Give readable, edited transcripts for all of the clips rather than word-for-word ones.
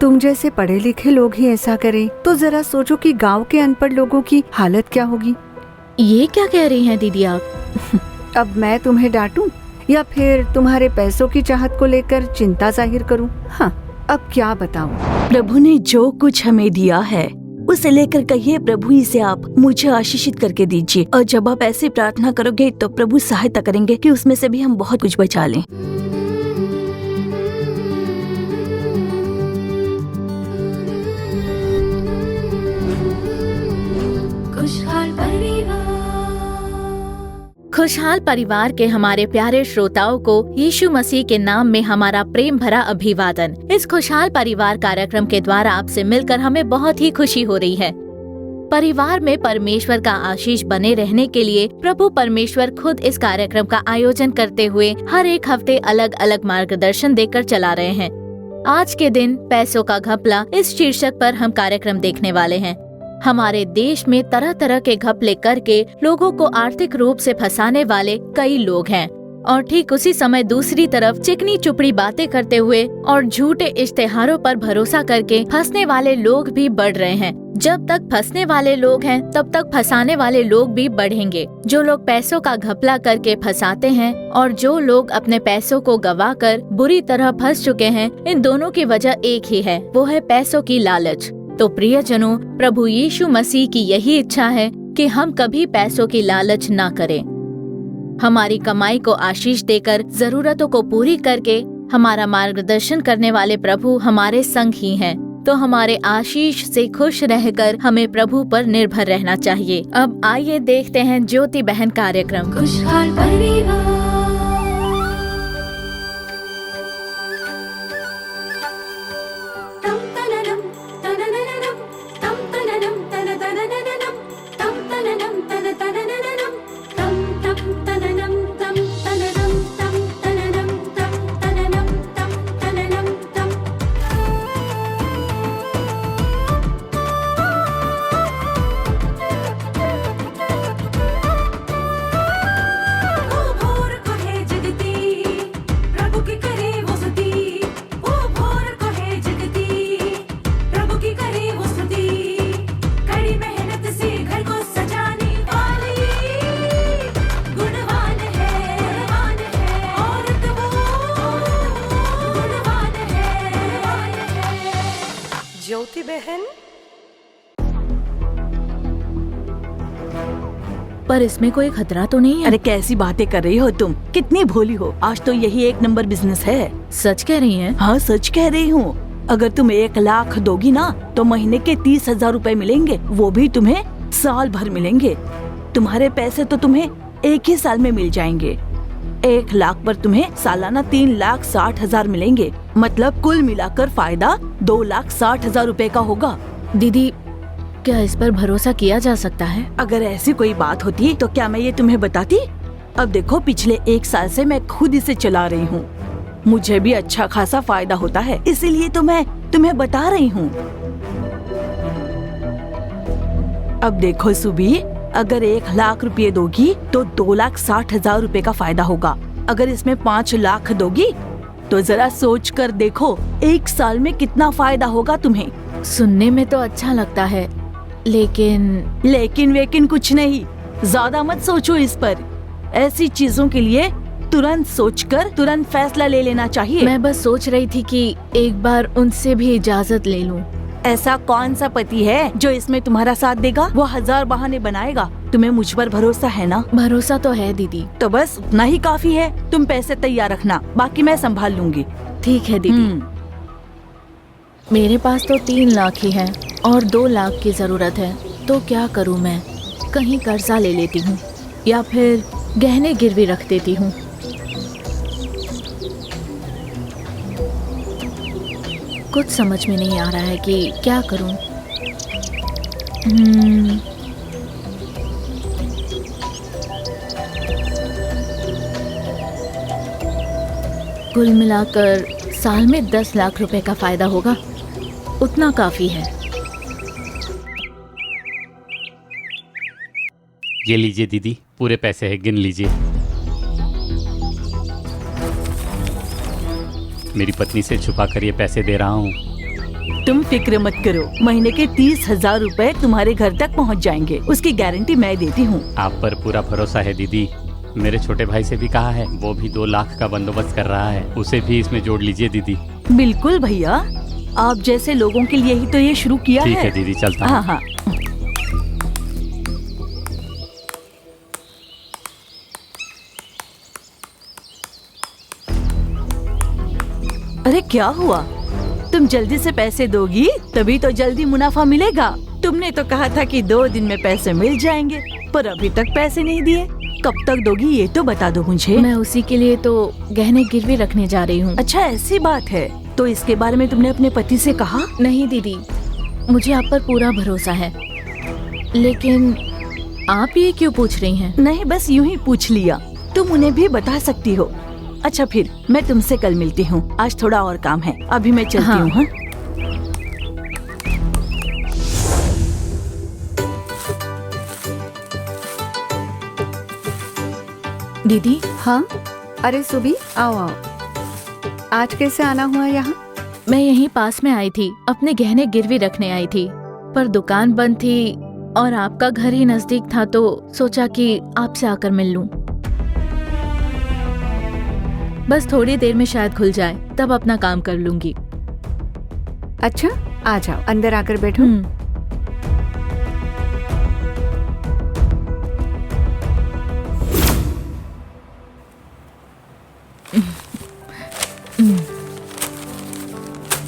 तुम जैसे पढ़े लिखे लोग ही ऐसा करें तो जरा सोचो कि गांव के अनपढ़ लोगों की हालत क्या होगी। ये क्या कह रही हैं दीदी आप? अब मैं तुम्हें डांटूं या फिर तुम्हारे पैसों की चाहत को लेकर चिंता जाहिर करूं? हाँ, अब क्या बताऊं। प्रभु ने जो कुछ हमें दिया है उसे लेकर कहिए, प्रभु इसे आप मुझे आशीषित करके दीजिए। और जब आप ऐसे प्रार्थना करोगे तो प्रभु सहायता करेंगे कि उसमें से भी हम बहुत कुछ बचा लें। खुशहाल परिवार के हमारे प्यारे श्रोताओं को यीशु मसीह के नाम में हमारा प्रेम भरा अभिवादन। इस खुशहाल परिवार कार्यक्रम के द्वारा आपसे मिलकर हमें बहुत ही खुशी हो रही है। परिवार में परमेश्वर का आशीष बने रहने के लिए प्रभु परमेश्वर खुद इस कार्यक्रम का आयोजन करते हुए हर एक हफ्ते अलग अलग मार्गदर्शन देकर चला रहे हैं। आज के दिन पैसों का घपला इस शीर्षक पर हम कार्यक्रम देखने वाले हैं। हमारे देश में तरह तरह के घपले करके लोगों को आर्थिक रूप से फंसाने वाले कई लोग हैं और ठीक उसी समय दूसरी तरफ चिकनी चुपड़ी बातें करते हुए और झूठे इश्तेहारों पर भरोसा करके फंसने वाले लोग भी बढ़ रहे हैं। जब तक फंसने वाले लोग हैं तब तक फंसाने वाले लोग भी बढ़ेंगे। जो लोग पैसों का घपला करके फंसाते हैं और जो लोग अपने पैसों को गंवाकर बुरी तरह फंस चुके हैं, इन दोनों की वजह एक ही है, वो है पैसों की लालच। तो प्रियजनों, प्रभु यीशु मसीह की यही इच्छा है कि हम कभी पैसों की लालच ना करें। हमारी कमाई को आशीष देकर जरूरतों को पूरी करके हमारा मार्गदर्शन करने वाले प्रभु हमारे संग ही हैं। तो हमारे आशीष से खुश रहकर हमें प्रभु पर निर्भर रहना चाहिए। अब आइए देखते हैं ज्योति बहन कार्यक्रम खुशहाल परिवार। ज्योति बहन, पर इसमें कोई खतरा तो नहीं है? अरे कैसी बातें कर रही हो तुम, कितनी भोली हो। आज तो यही एक नंबर बिजनेस है। सच कह रही हैं? हाँ सच कह रही हूँ। अगर तुम 1 लाख दोगी ना तो महीने के 30,000 रूपए मिलेंगे, वो भी तुम्हें साल भर मिलेंगे। तुम्हारे पैसे तो तुम्हें एक ही साल में मिल जाएंगे। 1 लाख पर तुम्हें सालाना 3,60,000 मिलेंगे। मतलब कुल मिलाकर फायदा 2,60,000 रूपए का होगा। दीदी, क्या इस पर भरोसा किया जा सकता है? अगर ऐसी कोई बात होती तो क्या मैं ये तुम्हें बताती? अब देखो, पिछले 1 साल से मैं खुद इसे चला रही हूँ। मुझे भी अच्छा खासा फायदा होता है, इसीलिए तो मैं तुम्हें बता रही हूँ। अब देखो सुबी, अगर 1 लाख रुपए दोगी तो 2,60,000 रूपए का फायदा होगा। अगर इसमें 5 लाख दोगी तो जरा सोच कर देखो 1 साल में कितना फायदा होगा तुम्हें। सुनने में तो अच्छा लगता है, लेकिन वेकिन कुछ नहीं। ज्यादा मत सोचो इस पर। ऐसी चीजों के लिए तुरंत सोचकर तुरंत फैसला ले लेना चाहिए। मैं बस सोच रही थी कि एक बार उनसे भी इजाजत ले लूं। ऐसा कौन सा पति है जो इसमें तुम्हारा साथ देगा? वो 1000 बहाने बनाएगा। तुम्हें मुझ पर भरोसा है ना? भरोसा तो है दीदी। तो बस उतना ही काफी है। तुम पैसे तैयार रखना, बाकी मैं संभाल लूंगी। ठीक है दीदी। मेरे पास तो 3 लाख ही है और 2 लाख की जरूरत है, तो क्या करूं मैं? कहीं कर्जा ले लेती हूँ या फिर गहने गिरवी रख देती हूँ। कुछ समझ में नहीं आ रहा है कि क्या करूं। कुल मिलाकर साल में 10 लाख रुपए का फायदा होगा, उतना काफी है। ये लीजिए दीदी, पूरे पैसे हैं, गिन लीजिए। मेरी पत्नी से छुपा कर ये पैसे दे रहा हूँ। तुम फिक्र मत करो, महीने के 30,000 रूपए तुम्हारे घर तक पहुंच जाएंगे, उसकी गारंटी मैं देती हूँ। आप पर पूरा भरोसा है दीदी। मेरे छोटे भाई से भी कहा है, वो भी 2 लाख का बंदोबस्त कर रहा है, उसे भी इसमें जोड़ लीजिए दीदी। बिल्कुल भैया, आप जैसे लोगों के लिए ही तो ये शुरू किया ठीक है। है दीदी, चलता हाँ हूँ। हाँ। अरे क्या हुआ, तुम जल्दी से पैसे दोगी तभी तो जल्दी मुनाफा मिलेगा। तुमने तो कहा था कि 2 दिन में पैसे मिल जाएंगे, पर अभी तक पैसे नहीं दिए। कब तक दोगी ये तो बता दो मुझे। मैं उसी के लिए तो गहने गिरवी रखने जा रही हूँ। अच्छा ऐसी बात है, तो इसके बारे में तुमने अपने पति से कहा? नहीं दीदी, मुझे आप पर पूरा भरोसा है, लेकिन आप ये क्यों पूछ रही हैं? नहीं, बस यूं ही पूछ लिया। तुम उन्हें भी बता सकती हो। अच्छा फिर मैं तुमसे कल मिलती हूँ, आज थोड़ा और काम है, अभी मैं चलती हाँ। हूँ। हाँ? दीदी, हाँ, अरे सुबी, आओ आओ। आज कैसे आना हुआ यहाँ? मैं यहीं पास में आई थी, अपने गहने गिरवी रखने आई थी, पर दुकान बंद थी और आपका घर ही नजदीक था तो सोचा कि आपसे आकर मिल लूं। बस थोड़ी देर में शायद खुल जाए, तब अपना काम कर लूंगी। अच्छा, आ जाओ, अंदर आकर बैठो।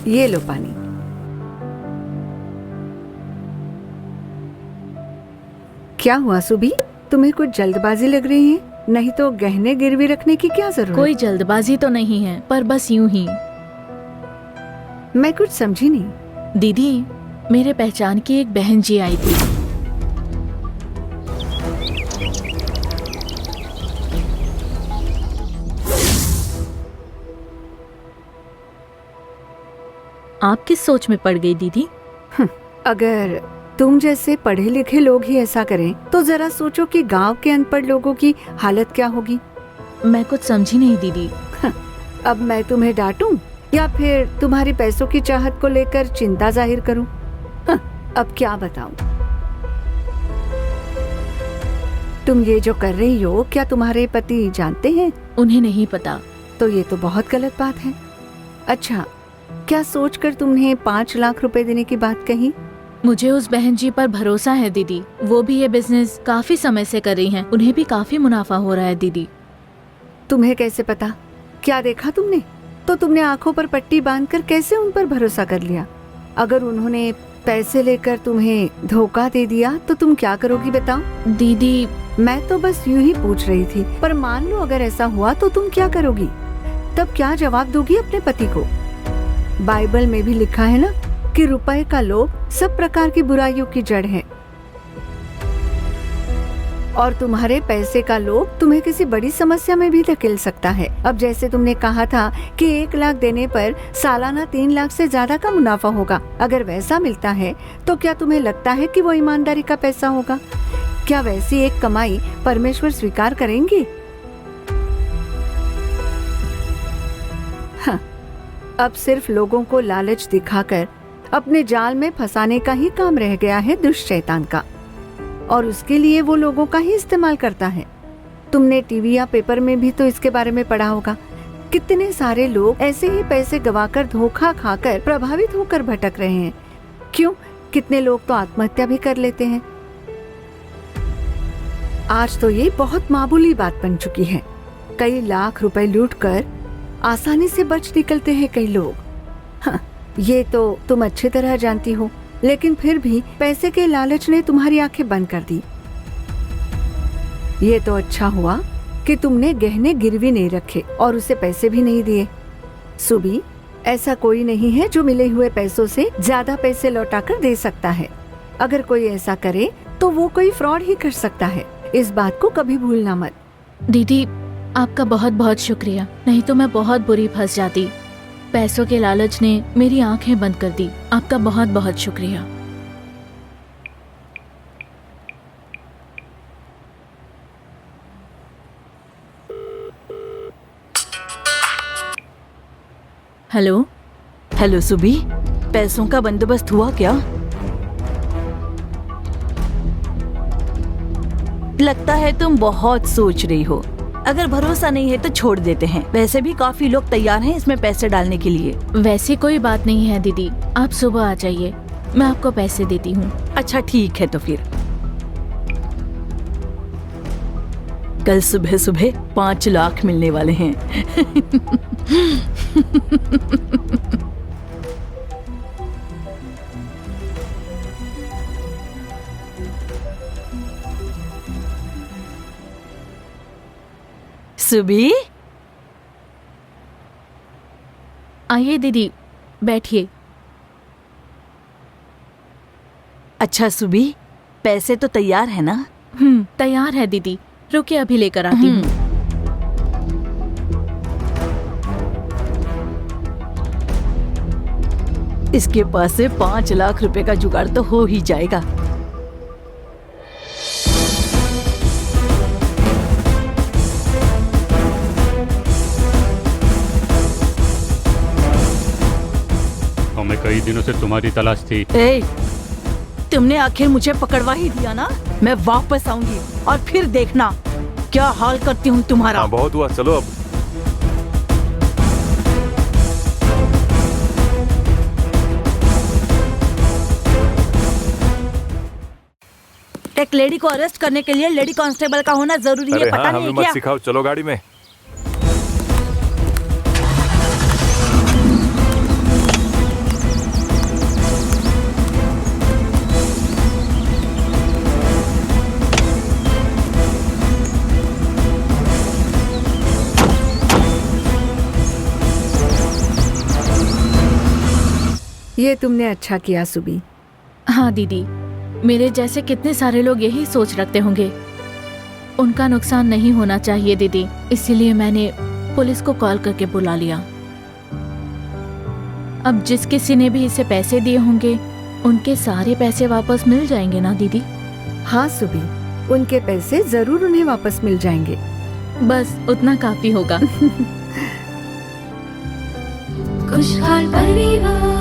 ये लो पानी। क्या हुआ सुबी, तुम्हें कुछ जल्दबाजी लग रही है? नहीं तो गहने गिरवी रखने की क्या जरूरत? कोई जल्दबाजी तो नहीं है, पर बस यूं ही। मैं कुछ समझी नहीं। दीदी, मेरे पहचान की एक बहन जी आई थी। आप किस सोच में पड़ गई दीदी? अगर तुम जैसे पढ़े लिखे लोग ही ऐसा करें तो जरा सोचो कि गांव के अनपढ़ लोगों की हालत क्या होगी। मैं कुछ समझी नहीं दीदी। अब मैं तुम्हें डांटूं या फिर तुम्हारे पैसों की चाहत को लेकर चिंता जाहिर करूं? अब क्या बताऊं? तुम ये जो कर रही हो, क्या तुम्हारे पति जानते हैं? उन्हें नहीं पता। तो ये तो बहुत गलत बात है। अच्छा, क्या सोचकर तुमने 5 लाख रुपए देने की बात कही? मुझे उस बहन जी पर भरोसा है दीदी, वो भी ये बिजनेस काफी समय से कर रही हैं, उन्हें भी काफी मुनाफा हो रहा है दीदी। तुम्हें कैसे पता? क्या देखा तुमने? तो तुमने आंखों पर पट्टी बांधकर कैसे उन पर भरोसा कर लिया? अगर उन्होंने पैसे लेकर तुम्हें धोखा दे दिया तो तुम क्या करोगी बताओ? दीदी, मैं तो बस यूं ही पूछ रही थी, पर मान लो अगर ऐसा हुआ तो तुम क्या करोगी? तब क्या जवाब दोगी अपने पति को? बाइबल में भी लिखा है ना कि रुपए का लोभ सब प्रकार की बुराइयों की जड़ है, और तुम्हारे पैसे का लोभ तुम्हें किसी बड़ी समस्या में भी धकेल सकता है। अब जैसे तुमने कहा था कि 1 लाख देने पर सालाना 3 लाख से ज्यादा का मुनाफा होगा, अगर वैसा मिलता है तो क्या तुम्हें लगता है कि वो ईमानदारी का पैसा होगा? क्या वैसी एक कमाई परमेश्वर स्वीकार करेंगे? हाँ, अब सिर्फ लोगों को लालच दिखाकर अपने जाल में फंसाने का ही काम रह गया है दुष्ट शैतान का, और उसके लिए वो लोगों का ही इस्तेमाल करता है। तुमने टीवी या पेपर में भी तो इसके बारे में पढ़ा होगा। कितने सारे लोग ऐसे ही पैसे गवाकर धोखा खाकर प्रभावित होकर भटक रहे हैं। क्यों? कितने लोग तो आत्महत्या भी कर लेते हैं। आज तो ये बहुत मामूली बात बन चुकी है। कई लाख रुपए लूटकर आसानी से बच निकलते हैं कई लोग। हाँ, ये तो तुम अच्छी तरह जानती हो, लेकिन फिर भी पैसे के लालच ने तुम्हारी आंखें बंद कर दी। ये तो अच्छा हुआ कि तुमने गहने गिरवी नहीं रखे और उसे पैसे भी नहीं दिए। सुबी, ऐसा कोई नहीं है जो मिले हुए पैसों से ज्यादा पैसे लौटाकर दे सकता है। अगर कोई ऐसा करे तो वो कोई फ्रॉड ही कर सकता है। इस बात को कभी भूलना मत। दीदी, आपका बहुत बहुत शुक्रिया, नहीं तो मैं बहुत बुरी फंस जाती। पैसों के लालच ने मेरी आंखें बंद कर दी। आपका बहुत बहुत शुक्रिया। हेलो। हेलो सुबी, पैसों का बंदोबस्त हुआ क्या? लगता है तुम बहुत सोच रही हो। अगर भरोसा नहीं है तो छोड़ देते हैं। वैसे भी काफी लोग तैयार हैं इसमें पैसे डालने के लिए। वैसे कोई बात नहीं है दीदी, आप सुबह आ जाइए, मैं आपको पैसे देती हूँ। अच्छा ठीक है, तो फिर कल सुबह सुबह 5 लाख मिलने वाले हैं। सुबी, आइए दीदी, बैठिए। अच्छा सुबी, पैसे तो तैयार है ना? तैयार है दीदी, रुकिए अभी लेकर आती हूँ। इसके पास से 5 लाख रुपए का जुगाड़ तो हो ही जाएगा। हमें कई दिनों से तुम्हारी तलाश थी। ए, तुमने आखिर मुझे पकड़वा ही दिया ना। मैं वापस आऊंगी और फिर देखना क्या हाल करती हूँ तुम्हारा। हाँ, बहुत हुआ, चलो अब। एक लेडी को अरेस्ट करने के लिए लेडी कांस्टेबल का होना जरूरी है, अरे पता हाँ, नहीं हमें है मत क्या? सिखाओ, चलो गाड़ी में। ये तुमने अच्छा किया सुबी। हाँ दीदी, मेरे जैसे कितने सारे लोग यही सोच रखते होंगे। उनका नुकसान नहीं होना चाहिए दीदी, इसीलिए मैंने पुलिस को कॉल करके बुला लिया। अब जिस किसी ने भी इसे पैसे दिए होंगे उनके सारे पैसे वापस मिल जाएंगे ना दीदी? हाँ सुबी, उनके पैसे जरूर उन्हें वापस मिल जाएंगे। बस उतना काफी होगा। खुशहाल परिवार।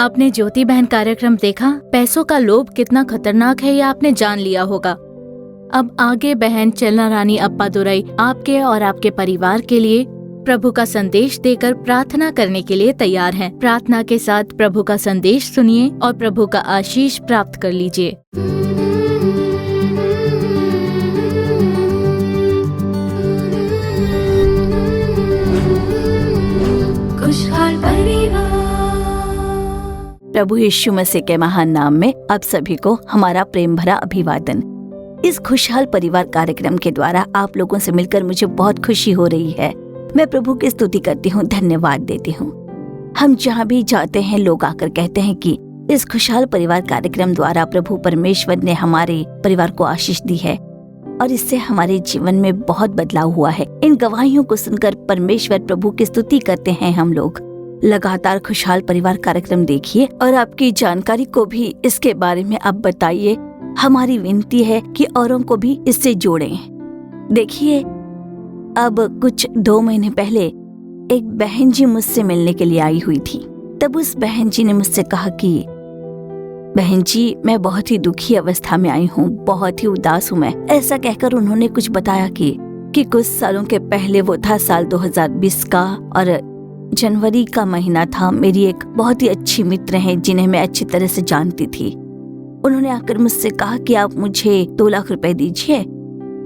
आपने ज्योति बहन कार्यक्रम देखा? पैसों का लोभ कितना खतरनाक है ये आपने जान लिया होगा। अब आगे बहन चलना रानी अप्पादुरई आपके और आपके परिवार के लिए प्रभु का संदेश देकर प्रार्थना करने के लिए तैयार हैं। प्रार्थना के साथ प्रभु का संदेश सुनिए और प्रभु का आशीष प्राप्त कर लीजिए। खुशहाल परिवार। प्रभु यीशु मसीह के महान नाम में आप सभी को हमारा प्रेम भरा अभिवादन। इस खुशहाल परिवार कार्यक्रम के द्वारा आप लोगों से मिलकर मुझे बहुत खुशी हो रही है। मैं प्रभु की स्तुति करती हूँ, धन्यवाद देती हूँ। हम जहाँ भी जाते हैं लोग आकर कहते हैं कि इस खुशहाल परिवार कार्यक्रम द्वारा प्रभु परमेश्वर ने हमारे परिवार को आशीष दी है और इससे हमारे जीवन में बहुत बदलाव हुआ है। इन गवाहियों को सुनकर परमेश्वर प्रभु की स्तुति करते हैं हम लोग। लगातार खुशहाल परिवार कार्यक्रम देखिए और आपकी जानकारी को भी इसके बारे में आप बताइए। हमारी विनती है कि औरों को भी इससे जोड़ें। देखिए, अब कुछ 2 महीने पहले एक बहन जी मुझसे मिलने के लिए आई हुई थी। तब उस बहन जी ने मुझसे कहा कि बहन जी, मैं बहुत ही दुखी अवस्था में आई हूँ, बहुत ही उदास हूँ मैं। ऐसा कहकर उन्होंने कुछ बताया कि कुछ सालों के पहले वो था साल 2020 का और जनवरी का महीना था। मेरी एक बहुत ही अच्छी मित्र है जिन्हें मैं अच्छी तरह से जानती थी। उन्होंने आकर मुझसे कहा कि आप मुझे 2 लाख रुपए दीजिए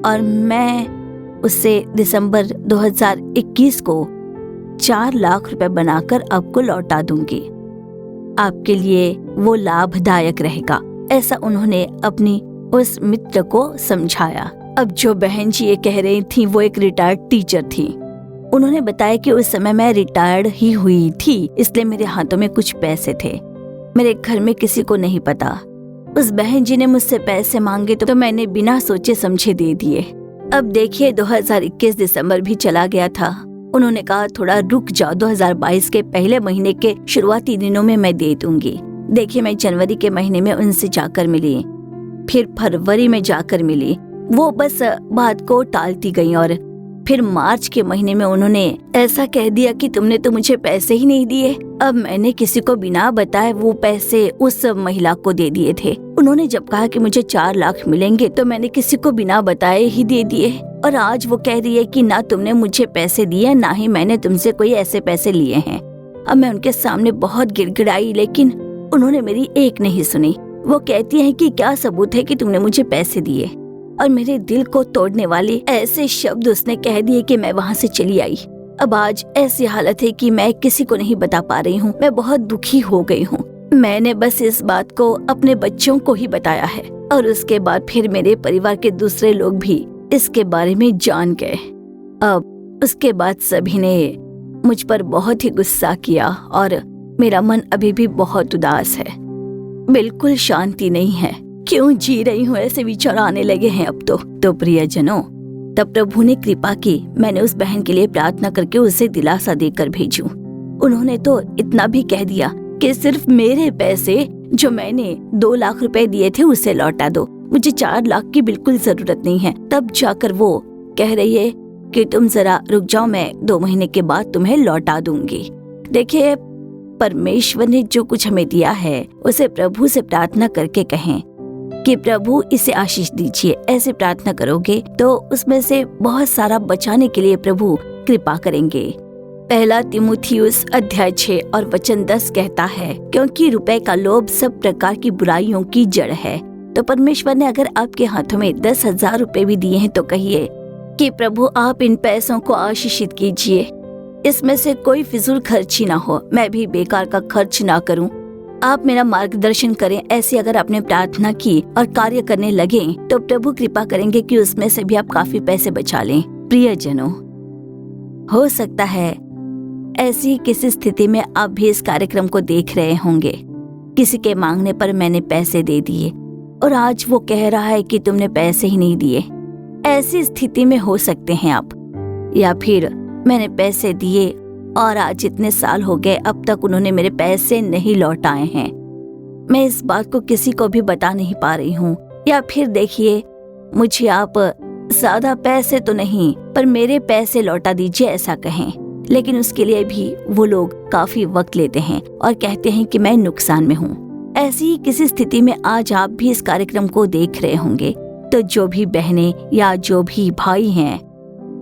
और मैं उससे दिसंबर 2021 को 4 लाख रुपए बनाकर आपको लौटा दूंगी। आपके लिए वो लाभदायक रहेगा। ऐसा उन्होंने अपनी उस मित्र को समझाया। अब जो बहन जी ये कह रही थी वो एक रिटायर्ड टीचर थी। उन्होंने बताया कि उस समय मैं रिटायर्ड ही हुई थी, इसलिए मेरे हाथों में कुछ पैसे थे। मेरे घर में किसी को नहीं पता। उस बहन जी ने मुझसे पैसे मांगे तो मैंने बिना सोचे समझे दे दिए। अब देखिए 2021 दिसंबर भी चला गया था। उन्होंने कहा थोड़ा रुक जाओ, 2022 के पहले महीने के शुरुआती दिनों में मैं दे दूंगी। देखिए, मैं जनवरी के महीने में उनसे जाकर मिली, फिर फरवरी में जाकर मिली। वो बस बात को टालती गई और फिर मार्च के महीने में उन्होंने ऐसा कह दिया कि तुमने तो मुझे पैसे ही नहीं दिए। अब मैंने किसी को बिना बताए वो पैसे उस महिला को दे दिए थे। उन्होंने जब कहा कि मुझे 4 लाख मिलेंगे तो मैंने किसी को बिना बताए ही दे दिए। और आज वो कह रही है कि ना तुमने मुझे पैसे दिए, ना ही मैंने तुमसे कोई ऐसे पैसे लिए हैं। अब मैं उनके सामने बहुत गिड़गिड़ाई, लेकिन उन्होंने मेरी एक नहीं सुनी। वो कहती हैं कि क्या सबूत है कि तुमने मुझे पैसे दिए, और मेरे दिल को तोड़ने वाले ऐसे शब्द उसने कह दिए कि मैं वहाँ से चली आई। अब आज ऐसी हालत है कि मैं किसी को नहीं बता पा रही हूँ। मैं बहुत दुखी हो गई हूँ। मैंने बस इस बात को अपने बच्चों को ही बताया है, और उसके बाद फिर मेरे परिवार के दूसरे लोग भी इसके बारे में जान गए। अब उसके बाद सभी ने मुझ पर बहुत ही गुस्सा किया, और मेरा मन अभी भी बहुत उदास है। बिल्कुल शांति नहीं है। क्यों जी रही हूँ, ऐसे विचार आने लगे हैं अब तो प्रियजनों, तब प्रभु ने कृपा की। मैंने उस बहन के लिए प्रार्थना करके उसे दिलासा देकर भेजूं। उन्होंने तो इतना भी कह दिया कि सिर्फ मेरे पैसे जो मैंने 2 लाख रुपए दिए थे उसे लौटा दो, मुझे 4 लाख की बिल्कुल जरूरत नहीं है। तब जाकर वो कह रही है कि तुम जरा रुक जाओ, मैं 2 महीने के बाद तुम्हें लौटा दूंगी। देखिए, परमेश्वर ने जो कुछ हमें दिया है उसे प्रभु से प्रार्थना करके कहें कि प्रभु इसे आशीष दीजिए। ऐसे प्रार्थना करोगे तो उसमें से बहुत सारा बचाने के लिए प्रभु कृपा करेंगे। 1 तीमुथियुस अध्याय 6 और वचन 10 कहता है, क्योंकि रुपए का लोभ सब प्रकार की बुराइयों की जड़ है। तो परमेश्वर ने अगर आपके हाथों में 10,000 रुपए भी दिए हैं तो कहिए कि प्रभु आप इन पैसों को आशीषित कीजिए। इसमें से कोई फिजूल खर्ची ना हो, मैं भी बेकार का खर्च ना करूं। आप मेरा मार्गदर्शन करें। ऐसी अगर आपने प्रार्थना की और कार्य करने लगे तो प्रभु कृपा करेंगे कि उसमें से भी आप काफी पैसे बचा लें। प्रियजनों, हो सकता है ऐसी किसी स्थिति में आप भी इस कार्यक्रम को देख रहे होंगे। किसी के मांगने पर मैंने पैसे दे दिए और आज वो कह रहा है कि तुमने पैसे ही नहीं दिए। ऐसी स्थिति में हो सकते हैं आप, या फिर मैंने पैसे दिए और आज इतने साल हो गए अब तक उन्होंने मेरे पैसे नहीं लौटाए हैं। मैं इस बात को किसी को भी बता नहीं पा रही हूँ। या फिर देखिए, मुझे आप ज्यादा पैसे तो नहीं पर मेरे पैसे लौटा दीजिए ऐसा कहें, लेकिन उसके लिए भी वो लोग काफी वक्त लेते हैं और कहते हैं कि मैं नुकसान में हूँ। ऐसी ही किसी स्थिति में आज आप भी इस कार्यक्रम को देख रहे होंगे। तो जो भी बहनें या जो भी भाई हैं,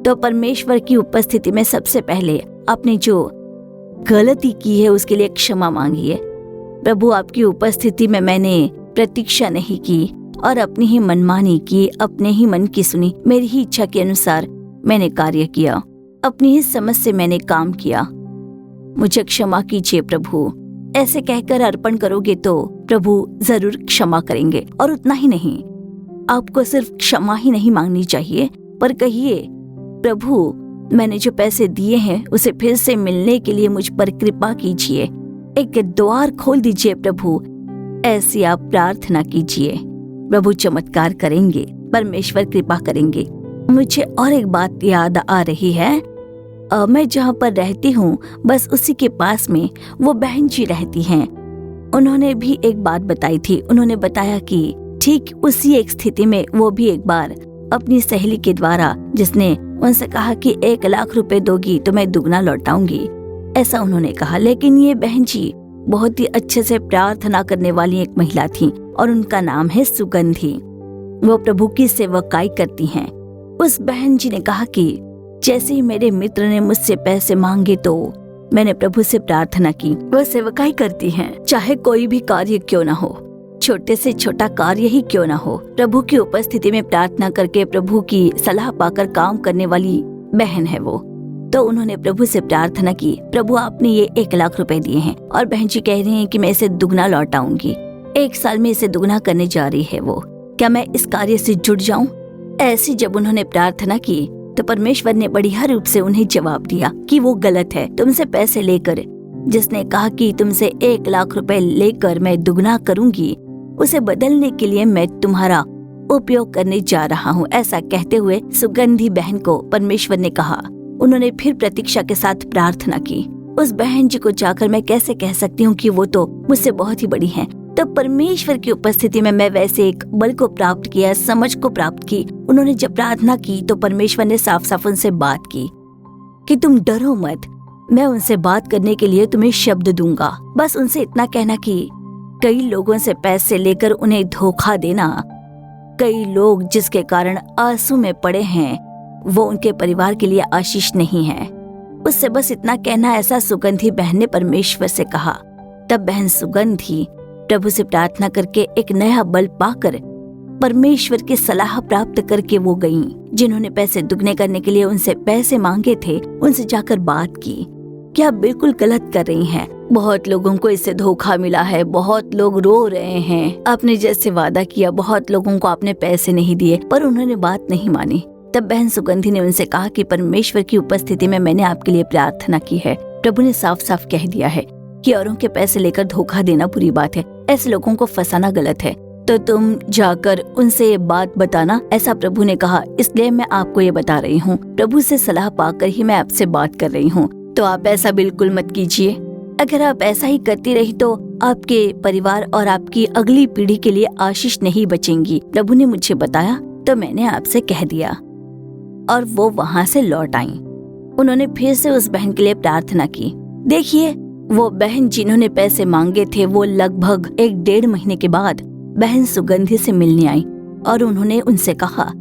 तो परमेश्वर की उपस्थिति में सबसे पहले आपने जो गलती की है उसके लिए क्षमा मांगिए। प्रभु आपकी उपस्थिति में मैंने प्रतीक्षा नहीं की और अपनी ही मनमानी की, अपने ही मन की सुनी, मेरी ही इच्छा के अनुसार मैंने कार्य किया, अपनी ही समझ से मैंने काम किया। मुझे क्षमा कीजिए प्रभु। ऐसे कहकर अर्पण करोगे तो प्रभु जरूर क्षमा करेंगे। और उतना ही नहीं, आपको सिर्फ क्षमा ही नहीं मांगनी चाहिए पर कहिए, प्रभु मैंने जो पैसे दिए हैं उसे फिर से मिलने के लिए मुझ पर कृपा कीजिए। एक द्वार खोल दीजिए प्रभु। ऐसी आप प्रार्थना कीजिए, प्रभु चमत्कार करेंगे, परमेश्वर कृपा करेंगे। मुझे और एक बात याद आ रही है। मैं जहाँ पर रहती हूँ बस उसी के पास में वो बहन जी रहती हैं। उन्होंने भी एक बात बताई थी। उन्होंने बताया कि ठीक उसी एक स्थिति में वो भी एक बार अपनी सहेली के द्वारा, जिसने उनसे कहा कि 1 लाख रुपए दोगी तो मैं दुगना लौटाऊंगी, ऐसा उन्होंने कहा। लेकिन ये बहन जी बहुत ही अच्छे से प्रार्थना करने वाली एक महिला थी और उनका नाम है सुगंधी। वो प्रभु की सेवकाई करती हैं। उस बहन जी ने कहा कि जैसे ही मेरे मित्र ने मुझसे पैसे मांगे तो मैंने प्रभु से प्रार्थना की। वह सेवकाई करती हैं, चाहे कोई भी कार्य क्यों ना हो, छोटे से छोटा कार्य ही क्यों ना हो, प्रभु की उपस्थिति में प्रार्थना करके प्रभु की सलाह पाकर काम करने वाली बहन है वो। तो उन्होंने प्रभु से प्रार्थना की, प्रभु आपने ये 1 लाख रुपए दिए हैं और बहन जी कह रही हैं कि मैं इसे दुगना लौटाऊंगी। 1 साल में इसे दुगना करने जा रही है वो। क्या मैं इस कार्य से जुड़ जाऊं? ऐसी जब उन्होंने प्रार्थना की तो परमेश्वर ने बढ़िया रूप से उन्हें जवाब दिया कि वो गलत है। तुमसे पैसे लेकर, जिसने कहा कि तुमसे 1 लाख रुपए लेकर मैं दुगना करूंगी, उसे बदलने के लिए मैं तुम्हारा उपयोग करने जा रहा हूँ। ऐसा कहते हुए सुगंधी बहन को परमेश्वर ने कहा। उन्होंने फिर प्रतीक्षा के साथ प्रार्थना की। उस बहन जी को जाकर मैं कैसे कह सकती हूँ कि वो तो मुझसे बहुत ही बड़ी हैं। तो परमेश्वर की उपस्थिति में मैं वैसे एक बल को प्राप्त किया, समझ को प्राप्त की। उन्होंने जब प्रार्थना की तो परमेश्वर ने साफ साफ उनसे बात की कि तुम डरो मत, मैं उनसे बात करने के लिए तुम्हें शब्द दूंगा। बस उनसे इतना कहना कि कई लोगों से पैसे लेकर उन्हें धोखा देना, कई लोग जिसके कारण आंसू में पड़े हैं, वो उनके परिवार के लिए आशीष नहीं है। उससे बस इतना कहना, ऐसा सुगंधी बहन ने परमेश्वर से कहा। तब बहन सुगंधी प्रभु से प्रार्थना करके एक नया बल पाकर परमेश्वर की सलाह प्राप्त करके वो गईं। जिन्होंने पैसे दुगने करने के लिए उनसे पैसे मांगे थे, उनसे जाकर बात की कि आप बिल्कुल गलत कर रही हैं, बहुत लोगों को इससे धोखा मिला है, बहुत लोग रो रहे हैं, आपने जैसे वादा किया बहुत लोगों को आपने पैसे नहीं दिए, पर उन्होंने बात नहीं मानी। तब बहन सुगंधी ने उनसे कहा कि परमेश्वर की उपस्थिति में मैंने आपके लिए प्रार्थना की है। प्रभु ने साफ साफ कह दिया है कि औरों के पैसे लेकर धोखा देना बुरी बात है, ऐसे लोगों को फंसाना गलत है, तो तुम जाकर उनसे ये बात बताना, ऐसा प्रभु ने कहा। इसलिए मैं आपको ये बता रही हूँ, प्रभु से सलाह पाकर ही मैं आपसे बात कर रही हूँ। तो आप ऐसा बिल्कुल मत कीजिए। अगर आप ऐसा ही करती रही तो आपके परिवार और आपकी अगली पीढ़ी के लिए आशीष नहीं बचेंगी। प्रभु ने मुझे बताया तो मैंने आपसे कह दिया। और वो वहाँ से लौट आई। उन्होंने फिर से उस बहन के लिए प्रार्थना की। देखिए, वो बहन जिन्होंने पैसे मांगे थे, वो लगभग 1-1.5 महीने के बाद बहन सुगंधी से मिलने आई और उन्होंने उनसे कहा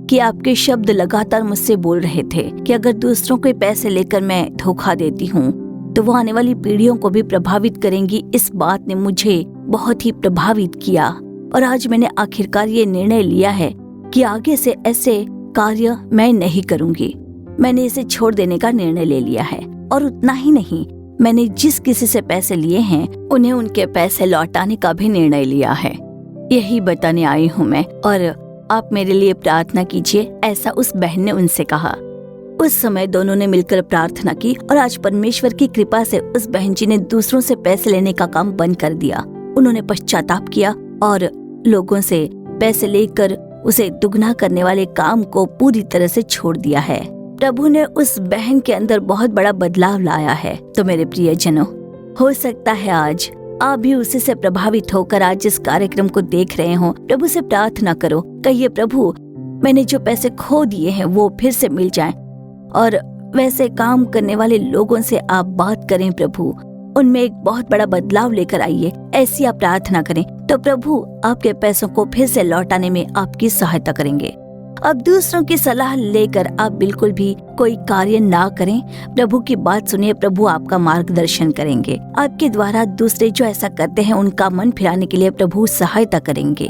कि आपके शब्द लगातार मुझसे बोल रहे थे कि अगर दूसरों के पैसे लेकर मैं धोखा देती हूँ तो वो आने वाली पीढ़ियों को भी प्रभावित करेंगी। इस बात ने मुझे बहुत ही प्रभावित किया और आज मैंने आखिरकार ये निर्णय लिया है कि आगे से ऐसे कार्य मैं नहीं करूँगी। मैंने इसे छोड़ देने का निर्णय ले लिया है। और उतना ही नहीं, मैंने जिस किसी से पैसे लिए हैं उन्हें उनके पैसे लौटाने का भी निर्णय लिया है। यही बताने आई हूँ मैं, और आप मेरे लिए प्रार्थना कीजिए, ऐसा उस बहन ने उनसे कहा। उस समय दोनों ने मिलकर प्रार्थना की और आज परमेश्वर की कृपा से उस बहन जी ने दूसरों से पैसे लेने का काम बंद कर दिया। उन्होंने पश्चाताप किया और लोगों से पैसे लेकर उसे दुगना करने वाले काम को पूरी तरह से छोड़ दिया है। प्रभु ने उस बहन के अंदर बहुत बड़ा बदलाव लाया है। तो मेरे प्रियजनों, हो सकता है आज आप भी उसी से प्रभावित होकर आज इस कार्यक्रम को देख रहे हो। प्रभु से प्रार्थना करो, कहिए प्रभु मैंने जो पैसे खो दिए हैं वो फिर से मिल जाएं, और वैसे काम करने वाले लोगों से आप बात करें प्रभु, उनमें एक बहुत बड़ा बदलाव लेकर आइए। ऐसी आप प्रार्थना करें तो प्रभु आपके पैसों को फिर से लौटाने में आपकी सहायता करेंगे। अब दूसरों की सलाह लेकर आप बिल्कुल भी कोई कार्य ना करें। प्रभु की बात सुनिए, प्रभु आपका मार्गदर्शन करेंगे। आपके द्वारा दूसरे जो ऐसा करते हैं उनका मन फिराने के लिए प्रभु सहायता करेंगे।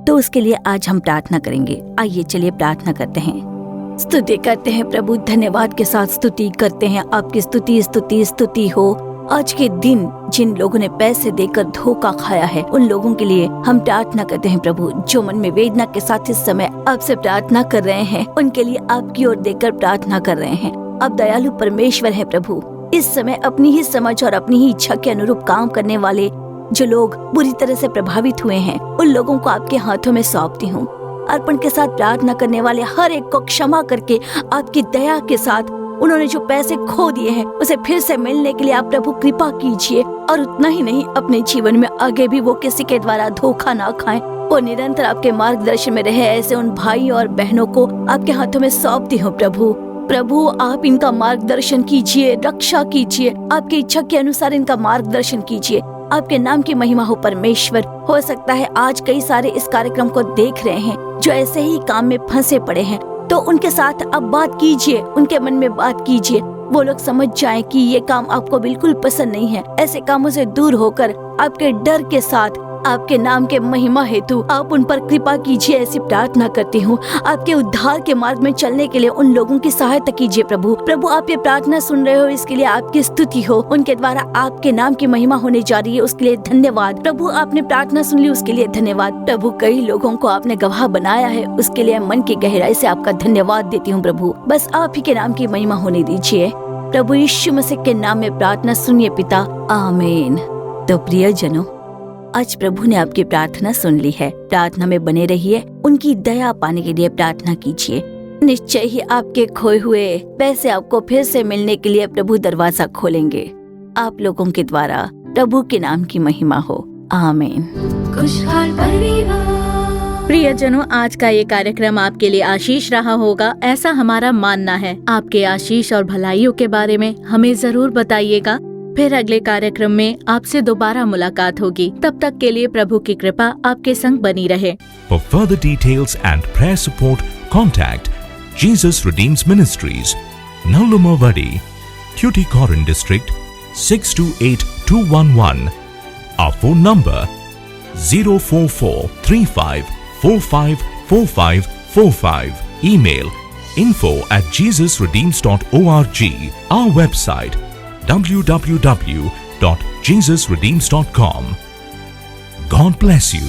तो उसके लिए आज हम प्रार्थना करेंगे। आइए चलिए प्रार्थना करते हैं, स्तुति करते हैं प्रभु, धन्यवाद के साथ स्तुति करते हैं। आपकी स्तुति स्तुति स्तुति हो। आज के दिन जिन लोगों ने पैसे देकर धोखा खाया है उन लोगों के लिए हम प्रार्थना करते हैं प्रभु। जो मन में वेदना के साथ इस समय आपसे प्रार्थना कर रहे हैं उनके लिए आपकी ओर देखकर प्रार्थना कर रहे हैं। आप दयालु परमेश्वर हैं प्रभु। इस समय अपनी ही समझ और अपनी ही इच्छा के अनुरूप काम करने वाले जो लोग बुरी तरह से प्रभावित हुए हैं उन लोगों को आपके हाथों में सौंपती हूँ। अर्पण के साथ प्रार्थना करने वाले हर एक को क्षमा करके आपकी दया के साथ उन्होंने जो पैसे खो दिए हैं उसे फिर से मिलने के लिए आप प्रभु कृपा कीजिए। और उतना ही नहीं, अपने जीवन में आगे भी वो किसी के द्वारा धोखा ना खाएं, वो निरंतर आपके मार्गदर्शन में रहे। ऐसे उन भाई और बहनों को आपके हाथों में सौंपती हूँ प्रभु। प्रभु आप इनका मार्गदर्शन कीजिए, रक्षा कीजिए, आपकी इच्छा के अनुसार इनका मार्गदर्शन कीजिए। आपके नाम की महिमा हो परमेश्वर। हो सकता है आज कई सारे इस कार्यक्रम को देख रहे हैं जो ऐसे ही काम में फंसे पड़े हैं, तो उनके साथ अब बात कीजिए, उनके मन में बात कीजिए। वो लोग समझ जाएं कि ये काम आपको बिल्कुल पसंद नहीं है। ऐसे कामों से दूर होकर आपके डर के साथ आपके नाम के महिमा हेतु आप उन पर कृपा कीजिए, ऐसी प्रार्थना करती हूँ। आपके उद्धार के मार्ग में चलने के लिए उन लोगों की सहायता कीजिए प्रभु। प्रभु आप ये प्रार्थना सुन रहे हो, इसके लिए आपकी स्तुति हो। उनके द्वारा आपके नाम की महिमा होने जा रही है, उसके लिए धन्यवाद प्रभु। आपने प्रार्थना सुन ली, उसके लिए धन्यवाद प्रभु। कई लोगों को आपने गवाह बनाया है, उसके लिए मन की गहराई से आपका धन्यवाद देती हूँ प्रभु। बस आप ही के नाम की महिमा होने दीजिए प्रभु। यीशु मसीह के नाम में प्रार्थना सुनिए पिता, आमीन। तो प्रियजनों, आज प्रभु ने आपकी प्रार्थना सुन ली है। प्रार्थना में बने रहिए, उनकी दया पाने के लिए प्रार्थना कीजिए। निश्चय ही आपके खोए हुए पैसे आपको फिर से मिलने के लिए प्रभु दरवाजा खोलेंगे। आप लोगों के द्वारा प्रभु के नाम की महिमा हो। आमीन। खुशहाल परिवार। प्रियजनों, आज का ये कार्यक्रम आपके लिए आशीष रहा होगा, ऐसा हमारा मानना है। आपके आशीष और भलाइयों के बारे में हमें जरूर बताइएगा। फिर अगले कार्यक्रम में आपसे दोबारा मुलाकात होगी। तब तक के लिए प्रभु की कृपा आपके संग बनी रहे। For further details and prayer support, contact Jesus Redeems Ministries, Nallumavadi, Tuticorin District, 628211. Our phone number 04435454545. Email info@jesusredeems.org. Our website www.jesusredeems.com. God bless you.